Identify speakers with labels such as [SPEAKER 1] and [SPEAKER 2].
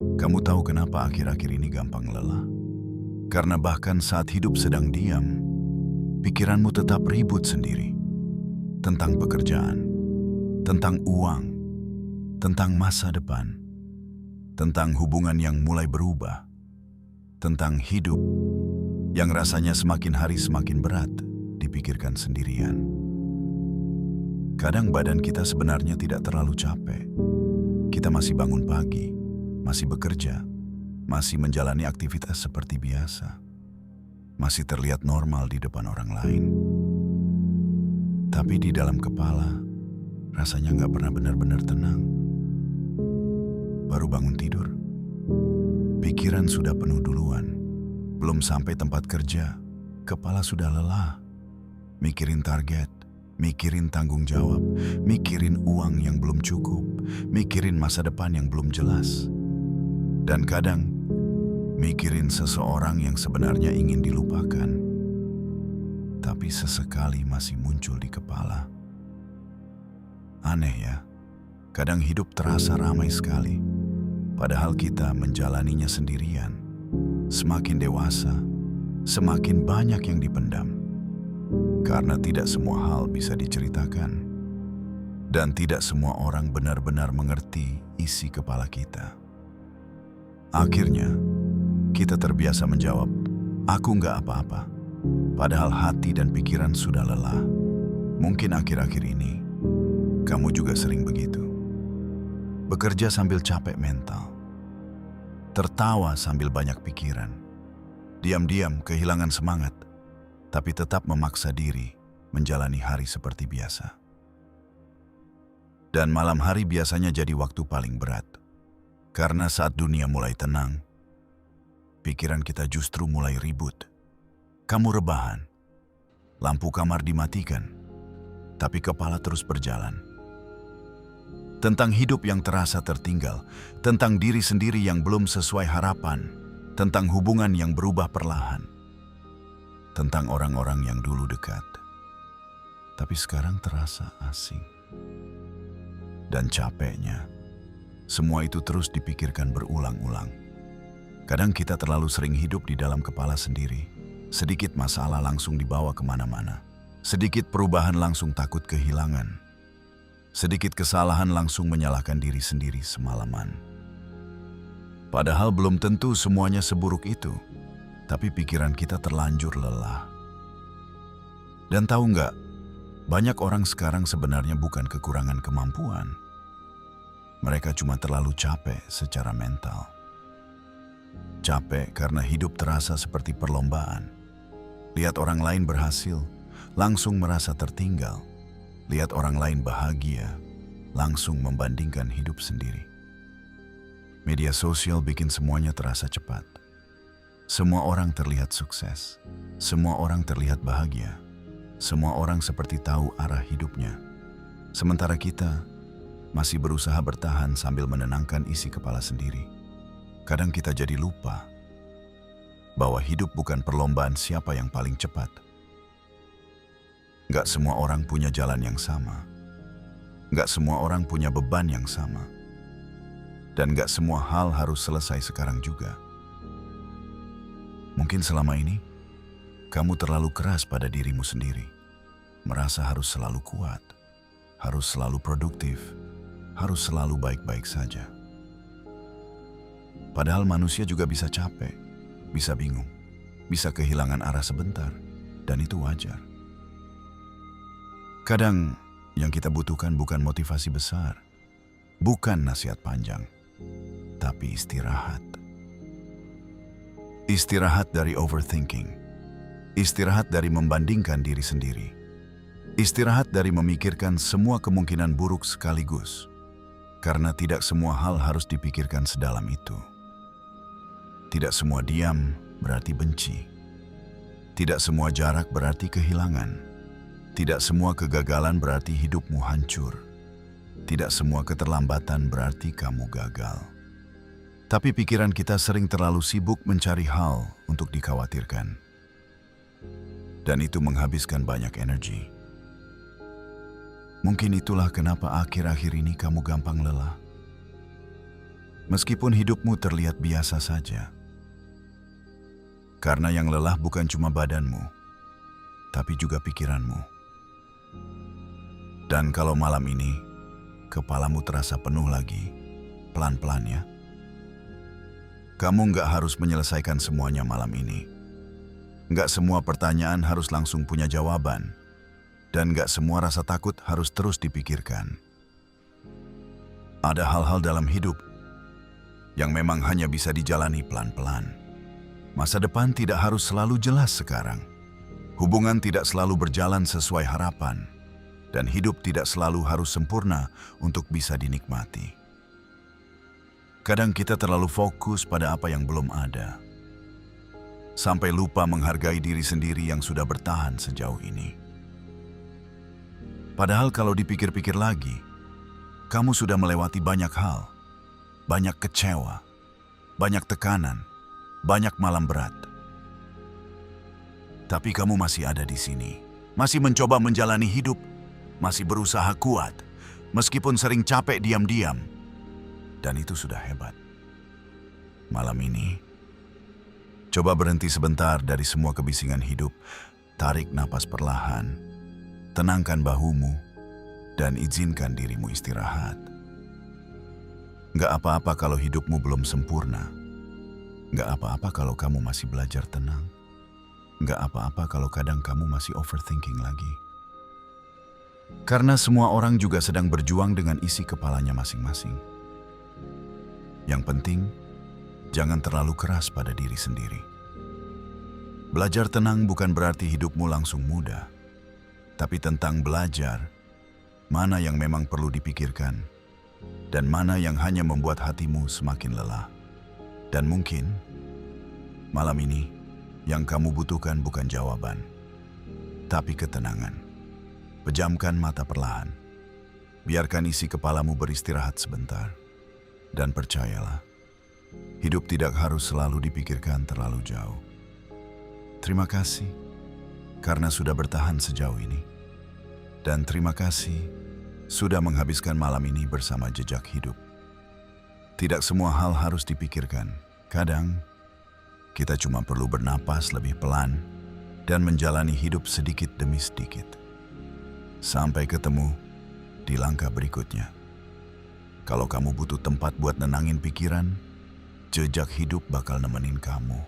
[SPEAKER 1] Kamu tahu kenapa akhir-akhir ini gampang lelah? Karena bahkan saat hidup sedang diam, pikiranmu tetap ribut sendiri. Tentang pekerjaan, tentang uang, tentang masa depan, tentang hubungan yang mulai berubah, tentang hidup yang rasanya semakin hari semakin berat dipikirkan sendirian. Kadang badan kita sebenarnya tidak terlalu capek. Kita masih bangun pagi, masih bekerja, masih menjalani aktivitas seperti biasa, masih terlihat normal di depan orang lain. Tapi di dalam kepala, rasanya nggak pernah benar-benar tenang. Baru bangun tidur, pikiran sudah penuh duluan. Belum sampai tempat kerja, kepala sudah lelah. Mikirin target, mikirin tanggung jawab, mikirin uang yang belum cukup, mikirin masa depan yang belum jelas. Dan kadang, mikirin seseorang yang sebenarnya ingin dilupakan, tapi sesekali masih muncul di kepala. Aneh ya, kadang hidup terasa ramai sekali, padahal kita menjalaninya sendirian. Semakin dewasa, semakin banyak yang dipendam. Karena tidak semua hal bisa diceritakan, dan tidak semua orang benar-benar mengerti isi kepala kita. Akhirnya, kita terbiasa menjawab, "Aku nggak apa-apa." Padahal hati dan pikiran sudah lelah. Mungkin akhir-akhir ini, kamu juga sering begitu. Bekerja sambil capek mental. Tertawa sambil banyak pikiran. Diam-diam kehilangan semangat, tapi tetap memaksa diri menjalani hari seperti biasa. Dan malam hari biasanya jadi waktu paling berat. Karena saat dunia mulai tenang, pikiran kita justru mulai ribut. Kamu rebahan, lampu kamar dimatikan, tapi kepala terus berjalan. Tentang hidup yang terasa tertinggal, tentang diri sendiri yang belum sesuai harapan, tentang hubungan yang berubah perlahan, tentang orang-orang yang dulu dekat, tapi sekarang terasa asing. Dan capeknya, semua itu terus dipikirkan berulang-ulang. Kadang kita terlalu sering hidup di dalam kepala sendiri. Sedikit masalah langsung dibawa kemana-mana. Sedikit perubahan langsung takut kehilangan. Sedikit kesalahan langsung menyalahkan diri sendiri semalaman. Padahal belum tentu semuanya seburuk itu. Tapi pikiran kita terlanjur lelah. Dan tahu nggak, banyak orang sekarang sebenarnya bukan kekurangan kemampuan. Mereka cuma terlalu capek secara mental. Capek karena hidup terasa seperti perlombaan. Lihat orang lain berhasil, langsung merasa tertinggal. Lihat orang lain bahagia, langsung membandingkan hidup sendiri. Media sosial bikin semuanya terasa cepat. Semua orang terlihat sukses. Semua orang terlihat bahagia. Semua orang seperti tahu arah hidupnya. Sementara kita masih berusaha bertahan sambil menenangkan isi kepala sendiri. Kadang kita jadi lupa bahwa hidup bukan perlombaan siapa yang paling cepat. Nggak semua orang punya jalan yang sama. Nggak semua orang punya beban yang sama. Dan nggak semua hal harus selesai sekarang juga. Mungkin selama ini, kamu terlalu keras pada dirimu sendiri. Merasa harus selalu kuat, harus selalu produktif, harus selalu baik-baik saja. Padahal manusia juga bisa capek, bisa bingung, bisa kehilangan arah sebentar, dan itu wajar. Kadang yang kita butuhkan bukan motivasi besar, bukan nasihat panjang, tapi istirahat. Istirahat dari overthinking, istirahat dari membandingkan diri sendiri, istirahat dari memikirkan semua kemungkinan buruk sekaligus, karena tidak semua hal harus dipikirkan sedalam itu. Tidak semua diam berarti benci. Tidak semua jarak berarti kehilangan. Tidak semua kegagalan berarti hidupmu hancur. Tidak semua keterlambatan berarti kamu gagal. Tapi pikiran kita sering terlalu sibuk mencari hal untuk dikhawatirkan. Dan itu menghabiskan banyak energi. Mungkin itulah kenapa akhir-akhir ini kamu gampang lelah. Meskipun hidupmu terlihat biasa saja. Karena yang lelah bukan cuma badanmu, tapi juga pikiranmu. Dan kalau malam ini, kepalamu terasa penuh lagi, pelan-pelan ya. Kamu nggak harus menyelesaikan semuanya malam ini. Nggak semua pertanyaan harus langsung punya jawaban. Dan nggak semua rasa takut harus terus dipikirkan. Ada hal-hal dalam hidup yang memang hanya bisa dijalani pelan-pelan. Masa depan tidak harus selalu jelas sekarang. Hubungan tidak selalu berjalan sesuai harapan. Dan hidup tidak selalu harus sempurna untuk bisa dinikmati. Kadang kita terlalu fokus pada apa yang belum ada. Sampai lupa menghargai diri sendiri yang sudah bertahan sejauh ini. Padahal kalau dipikir-pikir lagi, kamu sudah melewati banyak hal. Banyak kecewa, banyak tekanan, banyak malam berat. Tapi kamu masih ada di sini, masih mencoba menjalani hidup, masih berusaha kuat, meskipun sering capek diam-diam. Dan itu sudah hebat. Malam ini, coba berhenti sebentar dari semua kebisingan hidup, tarik napas perlahan, tenangkan bahumu, dan izinkan dirimu istirahat. Nggak apa-apa kalau hidupmu belum sempurna. Nggak apa-apa kalau kamu masih belajar tenang. Nggak apa-apa kalau kadang kamu masih overthinking lagi. Karena semua orang juga sedang berjuang dengan isi kepalanya masing-masing. Yang penting, jangan terlalu keras pada diri sendiri. Belajar tenang bukan berarti hidupmu langsung mudah. Tapi tentang belajar, mana yang memang perlu dipikirkan, dan mana yang hanya membuat hatimu semakin lelah. Dan mungkin, malam ini, yang kamu butuhkan bukan jawaban, tapi ketenangan. Pejamkan mata perlahan. Biarkan isi kepalamu beristirahat sebentar. Dan percayalah, hidup tidak harus selalu dipikirkan terlalu jauh. Terima kasih, karena sudah bertahan sejauh ini. Dan terima kasih sudah menghabiskan malam ini bersama Jejak Hidup. Tidak semua hal harus dipikirkan. Kadang, kita cuma perlu bernapas lebih pelan dan menjalani hidup sedikit demi sedikit. Sampai ketemu di langkah berikutnya. Kalau kamu butuh tempat buat nenangin pikiran, Jejak Hidup bakal nemenin kamu.